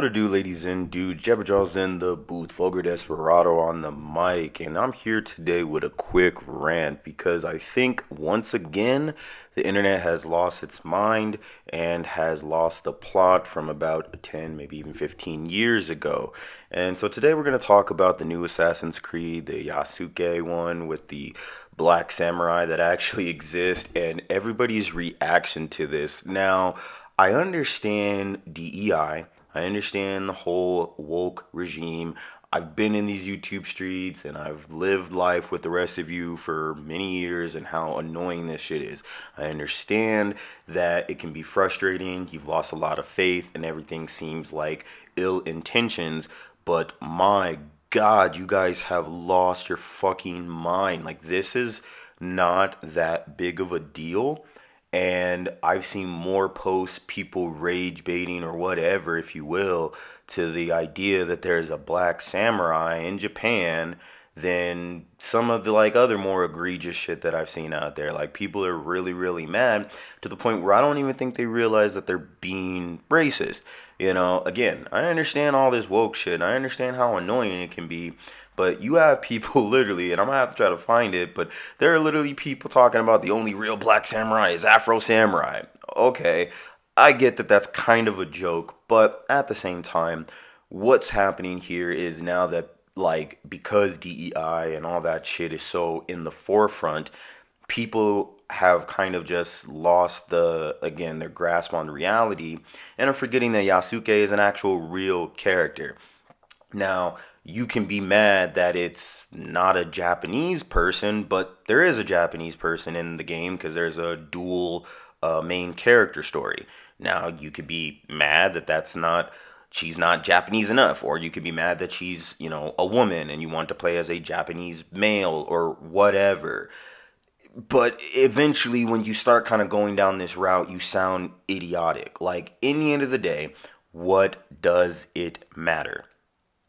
to do, ladies and dudes? Jabberjaw's in the booth, Vulgar Desperado on the mic, and I'm here today with a quick rant because I think once again the internet has lost its mind and has lost the plot from about 10, maybe even 15 years ago. And so today we're going to talk about the new Assassin's Creed, the Yasuke one with the black samurai that actually exists, and everybody's reaction to this. Now, I understand DEI. I understand the whole woke regime. I've been in these YouTube streets and I've lived life with the rest of you for many years and how annoying this shit is. I understand that it can be frustrating. You've lost a lot of faith and everything seems like ill intentions, but my God, you guys have lost your fucking mind. Like, this is not that big of a deal. And I've seen more posts, people rage baiting or whatever, if you will, to the idea that there's a black samurai in Japan than some of the like other more egregious shit that I've seen out there. Like, people are really, really mad to the point where I don't even think they realize that they're being racist. Again, I understand all this woke shit. I understand how annoying it can be. But you have people literally, and I'm gonna have to try to find it, but there are literally people talking about the only real black samurai is Afro Samurai. Okay, I get that that's kind of a joke, but at the same time, what's happening here is now that, like, because DEI and all that shit is so in the forefront, people have kind of just lost again, their grasp on reality and are forgetting that Yasuke is an actual real character. Now, you can be mad that it's not a Japanese person, but there is a Japanese person in the game because there's a dual main character story. Now, you could be mad that she's not Japanese enough, or you could be mad that she's, a woman and you want to play as a Japanese male or whatever. But eventually, when you start kind of going down this route, you sound idiotic. Like, in the end of the day, what does it matter?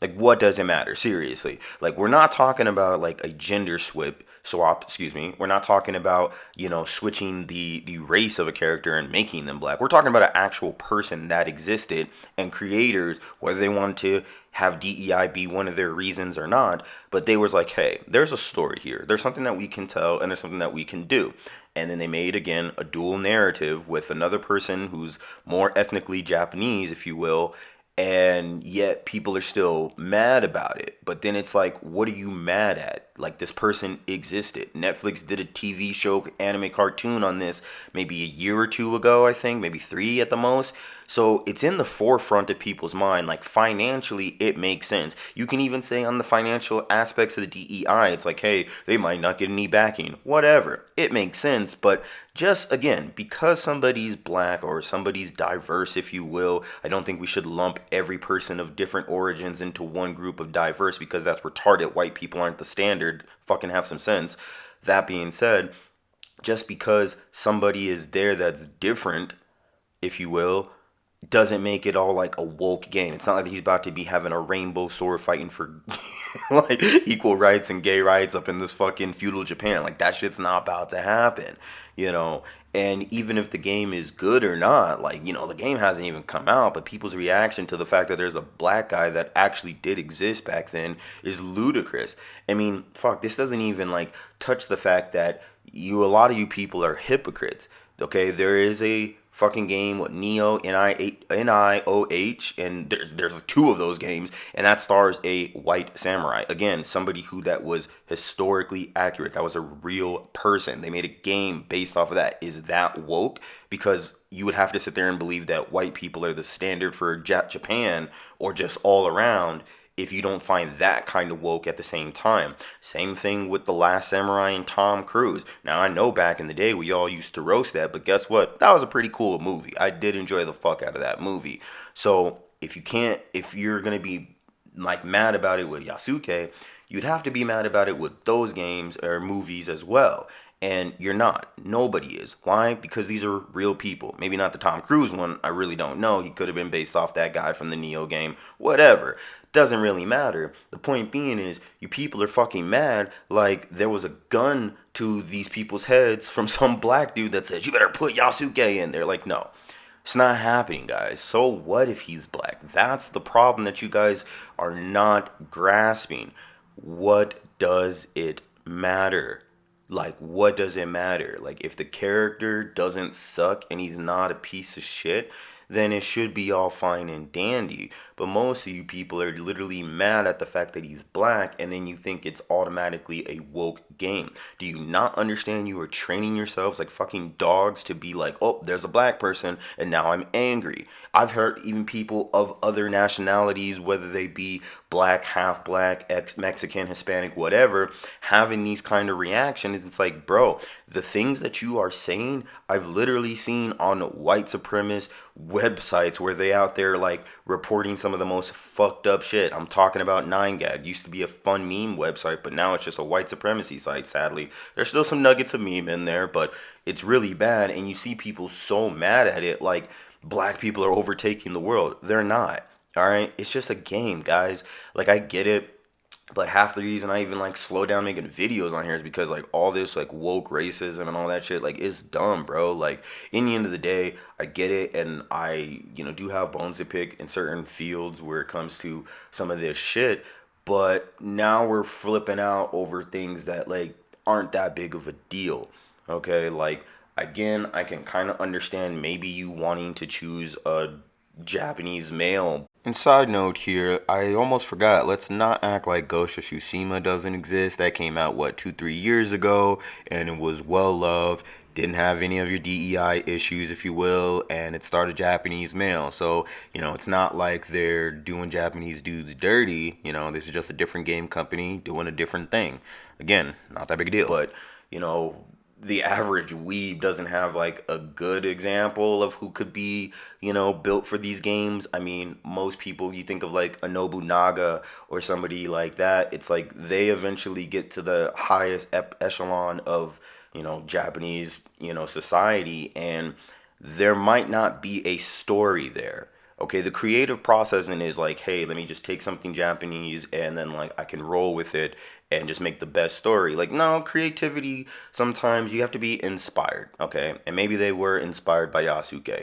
Like, what does it matter? Seriously. Like, we're not talking about, like, a gender swap, excuse me. We're not talking about, switching the race of a character and making them black. We're talking about an actual person that existed, and creators, whether they want to have DEI be one of their reasons or not, but they was like, hey, there's a story here. There's something that we can tell, and there's something that we can do. And then they made, again, a dual narrative with another person who's more ethnically Japanese, if you will, and yet people are still mad about it. But then it's like, what are you mad at? Like, this person existed. Netflix did a TV show, anime cartoon on this maybe a year or two ago, I think, maybe 3 at the most. So it's in the forefront of people's mind. Like, financially, it makes sense. You can even say on the financial aspects of the DEI, it's like, hey, they might not get any backing. Whatever. It makes sense. But just, again, because somebody's black or somebody's diverse, if you will, I don't think we should lump every person of different origins into one group of diverse because that's retarded. White people aren't the standard. Fucking have some sense. That being said, just because somebody is there that's different, if you will, doesn't make it all like a woke game. It's not like he's about to be having a rainbow sword fighting for like equal rights and gay rights up in this fucking feudal Japan. Like, that shit's not about to happen, you know. And even if the game is good or not, like, the game hasn't even come out, but people's reaction to the fact that there's a black guy that actually did exist back then is ludicrous. I mean, fuck, this doesn't even like touch the fact that a lot of you people are hypocrites. Okay, there is a fucking game with Neo, Nioh, and there's 2 of those games, and that stars a white samurai. Again, somebody that was historically accurate. That was a real person. They made a game based off of that. Is that woke? Because you would have to sit there and believe that white people are the standard for Japan or just all around if you don't find that kind of woke at the same time. Same thing with The Last Samurai and Tom Cruise. Now, I know back in the day we all used to roast that, but guess what? That was a pretty cool movie. I did enjoy the fuck out of that movie. So if you're going to be like mad about it with Yasuke, you'd have to be mad about it with those games or movies as well. And you're not. Nobody is. Why? Because these are real people. Maybe not the Tom Cruise one. I really don't know. He could have been based off that guy from the Neo game. Whatever. Doesn't really matter. The point being is, you people are fucking mad like there was a gun to these people's heads from some black dude that says, you better put Yasuke in there. Like, no. It's not happening, guys. So what if he's black? That's the problem that you guys are not grasping. What does it matter? Like, what does it matter? Like, if the character doesn't suck and he's not a piece of shit, then it should be all fine and dandy. But most of you people are literally mad at the fact that he's black, and then you think it's automatically a woke game. Do you not understand you are training yourselves like fucking dogs to be like, oh, there's a black person, and now I'm angry? I've heard even people of other nationalities, whether they be black, ex-Mexican, Hispanic, whatever, having these kind of reactions. It's like, bro, the things that you are saying, I've literally seen on white supremacist websites where they out there like reporting some of the most fucked up shit. I'm talking about 9gag. Used to be a fun meme website, but now it's just a white supremacy site, sadly. There's still some nuggets of meme in there, but it's really bad, and you see people so mad at it like black people are overtaking the world. They're not. All right? It's just a game, guys. Like, I get it. But half the reason I even like slow down making videos on here is because like all this like woke racism and all that shit, like, it's dumb, bro. Like, in the end of the day, I get it, and I, do have bones to pick in certain fields where it comes to some of this shit. But now we're flipping out over things that like aren't that big of a deal. Okay, like, again, I can kind of understand maybe you wanting to choose a Japanese male. And side note here, I almost forgot. Let's not act like Ghost of Tsushima doesn't exist. That came out what 2-3 years ago, and it was well loved. Didn't have any of your DEI issues, if you will, and it started Japanese male. So it's not like they're doing Japanese dudes dirty. This is just a different game company doing a different thing. Again, not that big a deal. But you know the average weeb doesn't have like a good example of who could be, built for these games. I mean, most people, you think of like a Nobunaga or somebody like that, it's like they eventually get to the highest echelon of, Japanese, society, and there might not be a story there. Okay, the creative processing is like, hey, let me just take something Japanese and then like I can roll with it and just make the best story. Like, no, creativity, sometimes you have to be inspired, okay? And maybe they were inspired by Yasuke.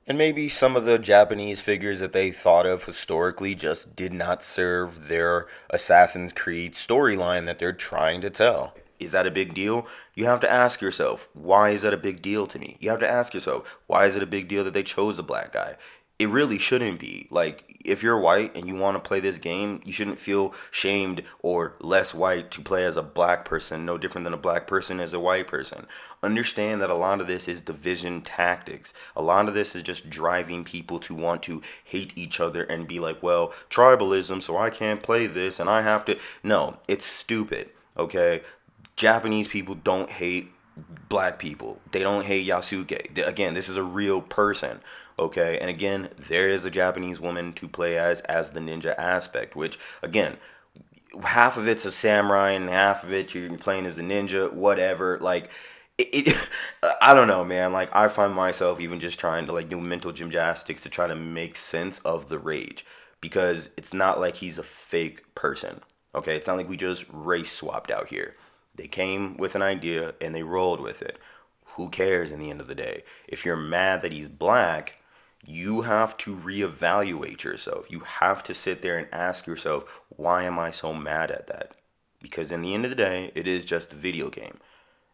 And maybe some of the Japanese figures that they thought of historically just did not serve their Assassin's Creed storyline that they're trying to tell. Is that a big deal? You have to ask yourself, why is that a big deal to me? You have to ask yourself, why is it a big deal that they chose a black guy? It really shouldn't be. Like, if you're white and you want to play this game, you shouldn't feel shamed or less white to play as a black person, no different than a black person as a white person. Understand that a lot of this is division tactics. A lot of this is just driving people to want to hate each other and be like, well, tribalism, so I can't play this and I have to. No, it's stupid, okay? Japanese people don't hate black people. They don't hate Yasuke. Again, this is a real person. Okay, and again, there is a Japanese woman to play as the ninja aspect, which again, half of it's a samurai and half of it you're playing as a ninja, whatever. Like, I don't know, man. Like, I find myself even just trying to like do mental gymnastics to try to make sense of the rage, because it's not like he's a fake person. Okay, it's not like we just race swapped out here. They came with an idea and they rolled with it. Who cares in the end of the day? If you're mad that he's black, you have to reevaluate yourself. You have to sit there and ask yourself, why am I so mad at that? Because in the end of the day, it is just a video game.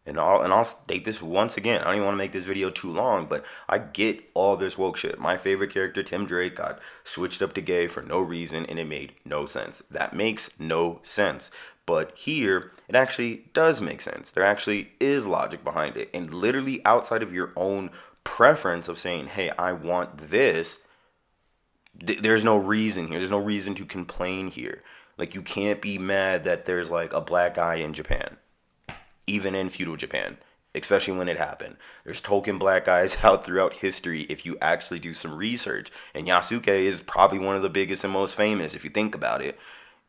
And I'll state this once again. I don't even want to make this video too long, but I get all this woke shit. My favorite character, Tim Drake, got switched up to gay for no reason, and it made no sense. That makes no sense. But here, it actually does make sense. There actually is logic behind it. And literally outside of your own preference of saying, hey, I want this, there's no reason here. There's no reason to complain here. Like, you can't be mad that there's like a black guy in Japan, even in feudal Japan, especially when it happened. There's token black guys out throughout history if you actually do some research. And Yasuke is probably one of the biggest and most famous if you think about it.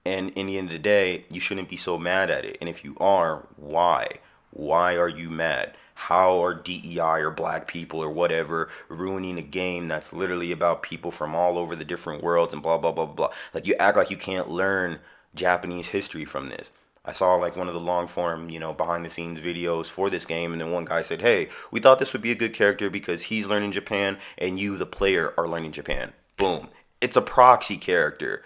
And in the end of the day, you shouldn't be so mad at it. And if you are, why? Why are you mad? How are DEI or black people or whatever ruining a game that's literally about people from all over the different worlds and blah, blah, blah, blah. Like, you act like you can't learn Japanese history from this. I saw like one of the long form, behind the scenes videos for this game, and then one guy said, "Hey, we thought this would be a good character because he's learning Japan and you, the player, are learning Japan." Boom. It's a proxy character.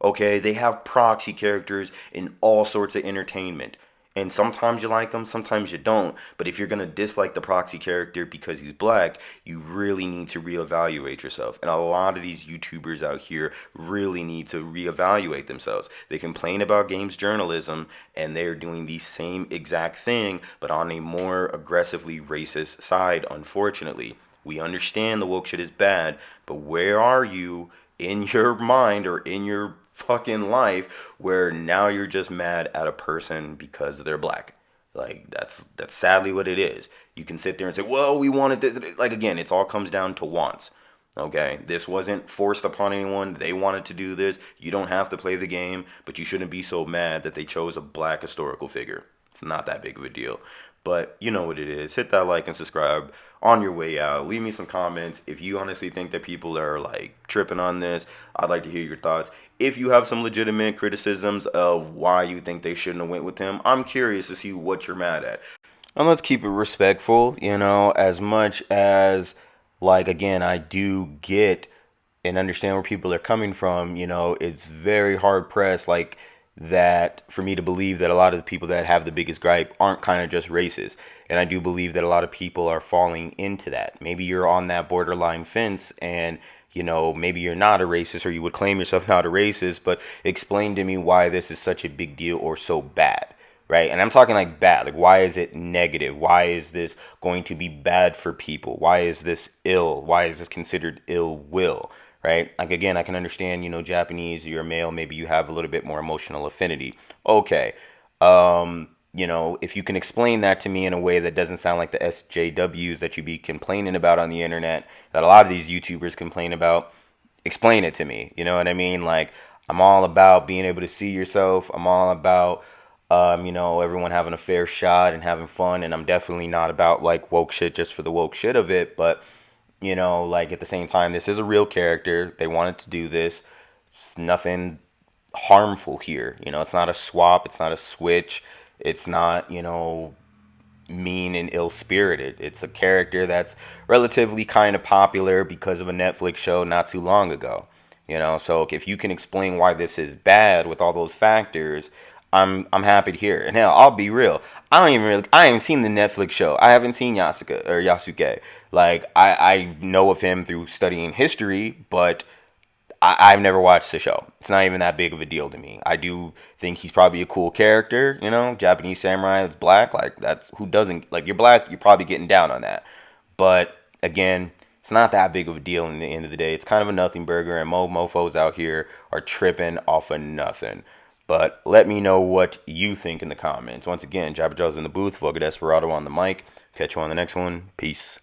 Okay, they have proxy characters in all sorts of entertainment. And sometimes you like them, sometimes you don't. But if you're going to dislike the proxy character because he's black, you really need to reevaluate yourself. And a lot of these YouTubers out here really need to reevaluate themselves. They complain about games journalism and they're doing the same exact thing, but on a more aggressively racist side, unfortunately. We understand the woke shit is bad, but where are you in your mind or in your fucking life where now you're just mad at a person because they're black? Like that's sadly what it is. You can sit there and say, "Well, we wanted this." Like again, it all comes down to wants. Okay, this wasn't forced upon anyone. They wanted to do this. You don't have to play the game, but you shouldn't be so mad that they chose a black historical figure. It's not that big of a deal. But you know what it is. Hit that like and subscribe on your way out. Leave me some comments. If you honestly think that people are like tripping on this, I'd like to hear your thoughts. If you have some legitimate criticisms of why you think they shouldn't have went with him, I'm curious to see what you're mad at. And let's keep it respectful, as much as, like, again, I do get and understand where people are coming from. It's very hard pressed, like, that for me to believe that a lot of the people that have the biggest gripe aren't kind of just racist. And I do believe that a lot of people are falling into that. Maybe you're on that borderline fence and maybe you're not a racist or you would claim yourself not a racist, but explain to me why this is such a big deal or so bad. Right? And I'm talking like bad. Like, why is it negative? Why is this going to be bad for people? Why is this ill? Why is this considered ill will? Right? Like, again, I can understand, Japanese, you're a male, maybe you have a little bit more emotional affinity. Okay. If you can explain that to me in a way that doesn't sound like the SJWs that you be complaining about on the internet, that a lot of these YouTubers complain about, explain it to me. You know what I mean? Like, I'm all about being able to see yourself. I'm all about everyone having a fair shot and having fun. And I'm definitely not about like woke shit just for the woke shit of it. But, like at the same time, this is a real character. They wanted to do this. It's nothing harmful here. It's not a swap. It's not a switch. It's not, mean and ill-spirited. It's a character that's relatively kind of popular because of a Netflix show not too long ago. So if you can explain why this is bad with all those factors, I'm happy to hear it. And hell, I'll be real. I haven't seen the Netflix show. I haven't seen Yasuke. Like I know of him through studying history, but I've never watched the show. It's not even that big of a deal to me. I do think he's probably a cool character, Japanese samurai that's black. Like, that's who doesn't, like, you're black, you're probably getting down on that. But, again, it's not that big of a deal in the end of the day. It's kind of a nothing burger, and mofos out here are tripping off of nothing. But let me know what you think in the comments. Once again, Jabba Joe's in the booth, Vulgar Desperado on the mic. Catch you on the next one. Peace.